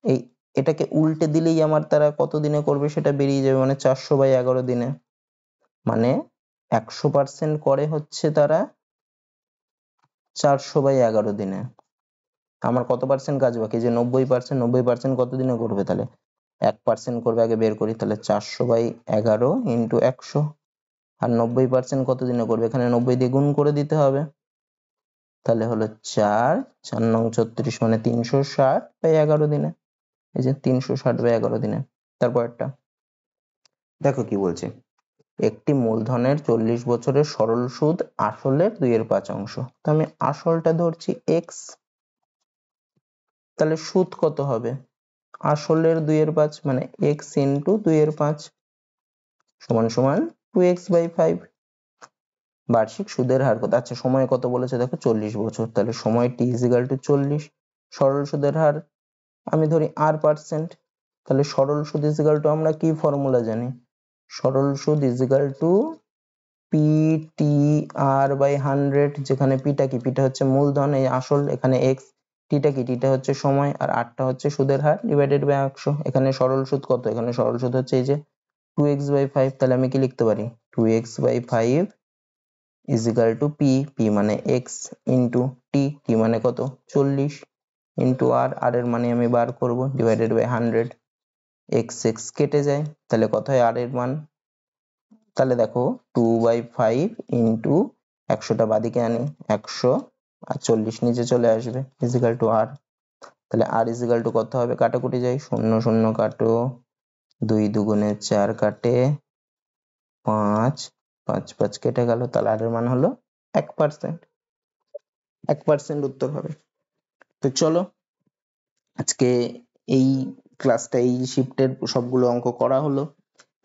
এই এটাকে উল্টে দিলেই আমার তারা কত দিনে করবে সেটা বেরিয়ে যাবে, মানে 400/11 দিনে। মানে 100% করে হচ্ছে তারা 400/11 দিনে। আমার কত পার্সেন্ট কাজ বাকি? যে 90%, 90% কত দিনে করবে? তাহলে 1% করবে, আগে বের করি। তাহলে 400/11 ইন্টু 100। আর 90% কত দিনে করবে? এখানে 90 দিয়ে গুণ করে দিতে হবে। তাহলে হলো 4, 4 নং 36, মানে 360/11 দিনে। এই যে 360/11 দিনে। তারপরেরটা দেখো কি বলছে, একটি মূলধনের 40 বছরের সরল সুদ আসলের 2/5 তো আমি আসলটা ধরছি x, তাহলে সুদ কত হবে? আসলের 2/5 মানে x ইন্টু 2/5 সমান সমান 2x/5। বার্ষিক সুদের হার কত? আচ্ছা সময় কত বলেছে দেখো, 40 বছর, তাহলে সময় t = 40। সরল সুদের হার আমি ধরি r%, তাহলে সরল সুদ = আমরা কি ফর্মুলা জানি? সরল সুদ p/100, যেখানে পিটা কি? পিটা হচ্ছে মূলধন, এই আসল, এখানে x, টিটা কি? টিটা হচ্ছে সময়, আর আরটা হচ্ছে সুদের হার ডিভাইডেড বাই 100। এখানে সরল সুদ কত? এখানে সরল সুদ হচ্ছে এই যে 2x/5। তাহলে আমি কি লিখতে পারি? 2x/5 p, p মানে x ইন্টু t, t মানে কত? 40 ইন্টু r, r এর মানে আমি বার করব, ডিভাইডেড বাই 100। x x কেটে যায়, তাহলে কত হয় r এর মান? তাহলে দেখো 2/5 ইন্টু 100টা বাদিকে আনি, 100, আর 40 নিচে চলে আসবে, ইজিক্যাল টু r। তাহলে r ইজিক্যাল টু কত হবে? কাটাকুটি যায়, 0 0 কাটো, 2 দুগুণে 4 কাটে 5, 5 5 কেটে গেল, তাহলে r এর মান হলো 1%। 1% উত্তর হবে। তো চলো আজকে এই ক্লাসটা, এই শিফটের সবগুলো অঙ্ক করা হলো।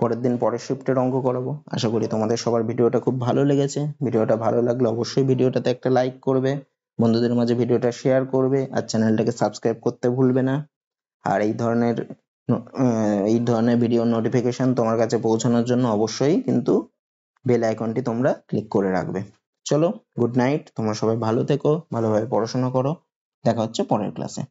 পরের দিন পরের শিফটের অঙ্ক করাবো। আশা করি তোমাদের সবার ভিডিওটা খুব ভালো লেগেছে। ভিডিওটা ভালো লাগলে অবশ্যই ভিডিওটাতে একটা লাইক করবে, বন্ধুদের মাঝে ভিডিওটা শেয়ার করবে, আর চ্যানেলটাকে সাবস্ক্রাইব করতে ভুলবে না। আর এই ধরনের ভিডিও নোটিফিকেশন তোমার কাছে পৌঁছানোর জন্য অবশ্যই কিন্তু বেল আইকনটি তোমরা ক্লিক করে রাখবে। চলো, গুড নাইট, তোমরা সবাই ভালো থেকো, ভালোভাবে পড়াশোনা করো। দেখা হচ্ছে পরের ক্লাসে।